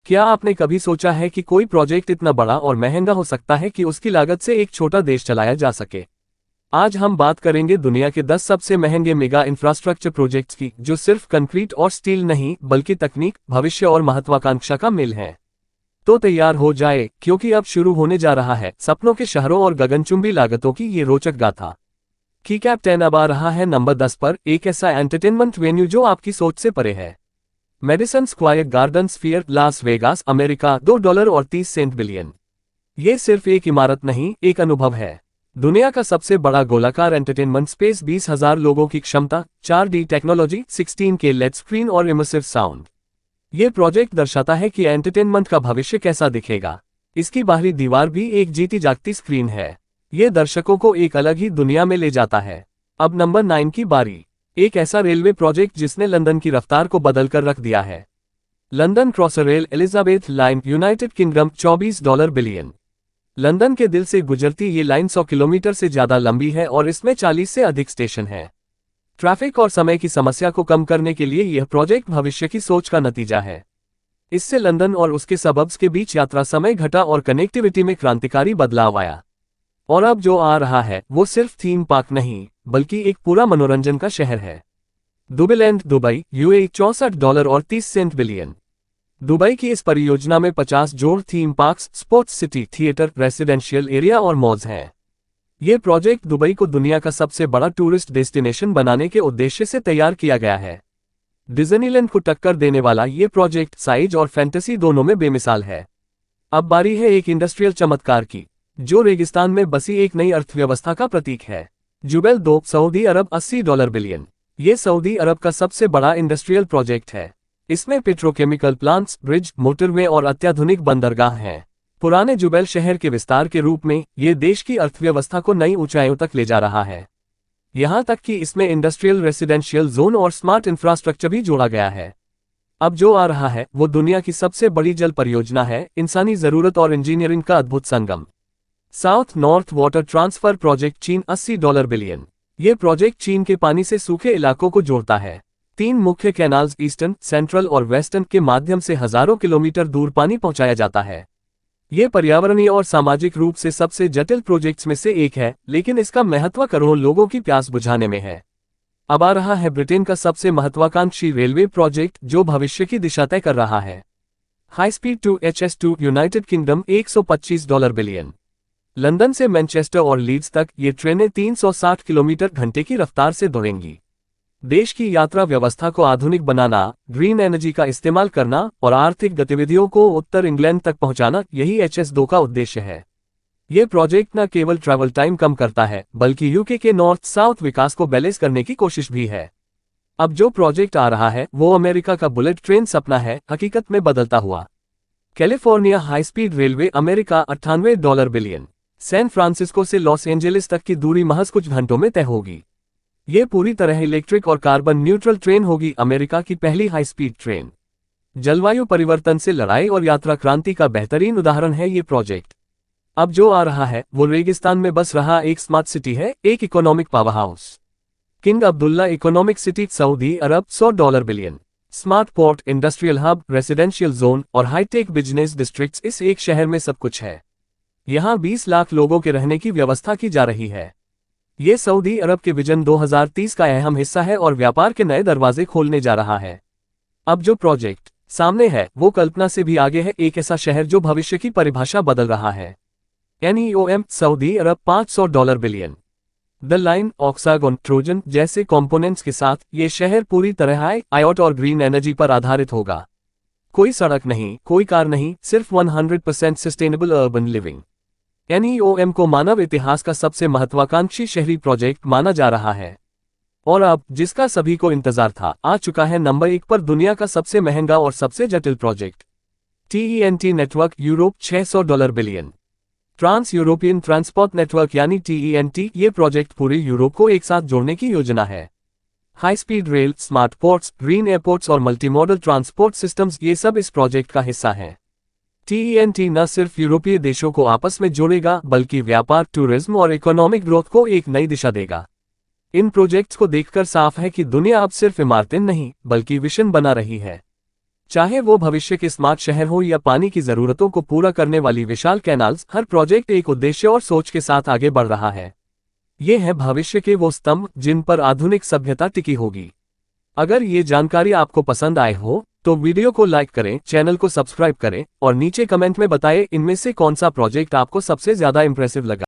क्या आपने कभी सोचा है कि कोई प्रोजेक्ट इतना बड़ा और महंगा हो सकता है कि उसकी लागत से एक छोटा देश चलाया जा सके? आज हम बात करेंगे दुनिया के 10 सबसे महंगे मेगा इंफ्रास्ट्रक्चर प्रोजेक्ट्स की, जो सिर्फ कंक्रीट और स्टील नहीं बल्कि तकनीक, भविष्य और महत्वाकांक्षा का मेल है। तो तैयार हो जाए, क्योंकि अब शुरू होने जा रहा है सपनों के शहरों और गगनचुंबी लागतों की ये रोचक गाथा। KCAP 10 अब आ रहा है नंबर 10 पर, एक ऐसा एंटरटेनमेंट वेन्यू जो आपकी सोच से परे है। Madison Square garden sphere, Las Vegas, America, $2.30 billion. ये सिर्फ एक इमारत नहीं, एक अनुभव है। दुनिया का सबसे बड़ा गोलाकार एंटरटेनमेंट स्पेस, 20,000 लोगों की क्षमता, 4D technology, 16K LED screen और इमर्सिव साउंड। ये प्रोजेक्ट दर्शाता है कि एंटरटेनमेंट का भविष्य कैसा दिखेगा। इसकी बाहरी दीवार भी एक जीती जागती स्क्रीन है। ये दर्शकों को एक अलग ही दुनिया में ले जाता है। अब नंबर 9 की बारी। एक ऐसा रेलवे प्रोजेक्ट जिसने लंदन की रफ्तार को बदलकर रख दिया है। London Crossrail Elizabeth line, United Kingdom, $24 billion. London के दिल से गुजरती ये लाइन 100 किलोमीटर से ज्यादा लंबी है और इसमें 40 से अधिक स्टेशन हैं। ट्रैफिक और समय की समस्या को कम करने के लिए यह प्रोजेक्ट भविष्य की सोच का नतीजा है। इससे लंदन और उसके सबअर्ब्स के बीच यात्रा समय घटा और कनेक्टिविटी में क्रांतिकारी बदलाव आया। और अब जो आ रहा है वो सिर्फ थीम पार्क नहीं, बल्कि एक पूरा मनोरंजन का शहर है। दुबईलैंड, दुबई, UAE, $64.30 बिलियन। दुबई की इस परियोजना में 50 जोड़ theme parks, sports city, theatre, residential area और मॉल्स हैं। ये प्रोजेक्ट दुबई को दुनिया का सबसे बड़ा टूरिस्ट डेस्टिनेशन बनाने के उद्देश्य से तैयार किया गया है। डिज्नीलैंड को टक्कर देने वाला ये प्रोजेक्ट साइज और फैंटेसी दोनों में बेमिसाल है। अब बारी है एक इंडस्ट्रियल चमत्कार की, जो रेगिस्तान में बसी एक नई अर्थव्यवस्था का प्रतीक है। जुबैल 2, सऊदी अरब, $80 बिलियन। ये सऊदी अरब का सबसे बड़ा इंडस्ट्रियल प्रोजेक्ट है। इसमें पेट्रोकेमिकल प्लांट्स, ब्रिज, मोटरवे और अत्याधुनिक बंदरगाह हैं। पुराने जुबैल शहर के विस्तार के रूप में ये देश की अर्थव्यवस्था को नई ऊंचाइयों तक ले जा रहा है। यहां तक कि इसमें इंडस्ट्रियल, रेसिडेंशियल जोन और स्मार्ट इंफ्रास्ट्रक्चर भी जोड़ा गया है। अब जो आ रहा है वो दुनिया की सबसे बड़ी जल परियोजना है, इंसानी जरूरत और इंजीनियरिंग का अद्भुत संगम। South North Water Transfer Project, चीन, $80 बिलियन। ये प्रोजेक्ट चीन के पानी से सूखे इलाकों को जोड़ता है। 3 मुख्य कैनाल्स, ईस्टर्न, सेंट्रल और वेस्टर्न, के माध्यम से हजारों किलोमीटर दूर पानी पहुंचाया जाता है। ये पर्यावरणीय और सामाजिक रूप से सबसे जटिल प्रोजेक्ट्स में से एक है, लेकिन इसका महत्व करोड़ों लोगों की प्यास बुझाने में है। अब आ रहा है ब्रिटेन का सबसे महत्वाकांक्षी रेलवे प्रोजेक्ट, जो भविष्य की दिशा तय कर रहा है। High speed 2 HS2, United kingdom, $125 billion. London से मैनचेस्टर और लीड्स तक ये ट्रेनें 360 किलोमीटर घंटे की रफ्तार से दौड़ेंगी। देश की यात्रा व्यवस्था को आधुनिक बनाना, ग्रीन एनर्जी का इस्तेमाल करना और आर्थिक गतिविधियों को उत्तर इंग्लैंड तक पहुंचाना, यही HS2 का उद्देश्य है। ये प्रोजेक्ट न केवल ट्रैवल टाइम कम करता है, बल्कि यूके के नॉर्थ साउथ विकास को बैलेंस करने की कोशिश भी है। अब जो प्रोजेक्ट आ रहा है वो अमेरिका का बुलेट ट्रेन सपना है, हकीकत में बदलता हुआ। California high speed railway, America, $98 billion. San Francisco से लॉस एंजेलिस तक की दूरी महज कुछ घंटों में तय होगी। ये पूरी तरह इलेक्ट्रिक और कार्बन न्यूट्रल ट्रेन होगी, अमेरिका की पहली हाई स्पीड ट्रेन। जलवायु परिवर्तन से लड़ाई और यात्रा क्रांति का बेहतरीन उदाहरण है ये प्रोजेक्ट। अब जो आ रहा है वो रेगिस्तान में बस रहा एक स्मार्ट सिटी है, एक economic power house. King Abdullah Economic City, सऊदी अरब, $100 billion. Smart port, industrial hub, residential zone और हाईटेक बिजनेस डिस्ट्रिक्ट्स, इस एक शहर में सब कुछ है। यहाँ 20 लाख लोगों के रहने की व्यवस्था की जा रही है। ये सऊदी अरब के विजन 2030 का अहम हिस्सा है और व्यापार के नए दरवाजे खोलने जा रहा है। अब जो प्रोजेक्ट सामने है वो कल्पना से भी आगे है, एक ऐसा शहर जो भविष्य की परिभाषा बदल रहा है। NEOM, सऊदी अरब, $500 billion. The Line, Oxagon, Trojan जैसे कंपोनेंट्स के साथ ये शहर पूरी तरह IoT और ग्रीन एनर्जी पर आधारित होगा। कोई सड़क नहीं, कोई कार नहीं, सिर्फ 100% सस्टेनेबल अर्बन लिविंग। NEOM को मानव इतिहास का सबसे महत्वाकांक्षी शहरी प्रोजेक्ट माना जा रहा है। और अब जिसका सभी को इंतजार था, आ चुका है नंबर 1 पर, दुनिया का सबसे महंगा और सबसे जटिल project. TENT network, Europe, $600 billion. Trans European transport network यानी TENT, ये प्रोजेक्ट पूरे यूरोप को एक साथ जोड़ने की योजना है। High speed rail, smart ports, green airports और मल्टीमॉडल ट्रांसपोर्ट सिस्टम्स, ये सब इस प्रोजेक्ट का हिस्सा हैं। TENT न सिर्फ यूरोपीय देशों को आपस में जोड़ेगा, बल्कि व्यापार, टूरिज्म और इकोनॉमिक ग्रोथ को एक नई दिशा देगा। इन प्रोजेक्ट्स को देखकर साफ है कि दुनिया अब सिर्फ इमारतें नहीं, बल्कि विजन बना रही है। चाहे वो भविष्य के स्मार्ट शहर हो या पानी की जरूरतों को पूरा करने वाली विशाल कैनाल्स, हर प्रोजेक्ट एक उद्देश्य और सोच के साथ आगे बढ़ रहा है। ये है भविष्य के वो स्तंभ जिन पर आधुनिक सभ्यता टिकी होगी। अगर ये जानकारी आपको पसंद आए हो तो वीडियो को लाइक करें, चैनल को सब्सक्राइब करें और नीचे कमेंट में बताएं इनमें से कौन सा प्रोजेक्ट आपको सबसे ज्यादा इंप्रेसिव लगा।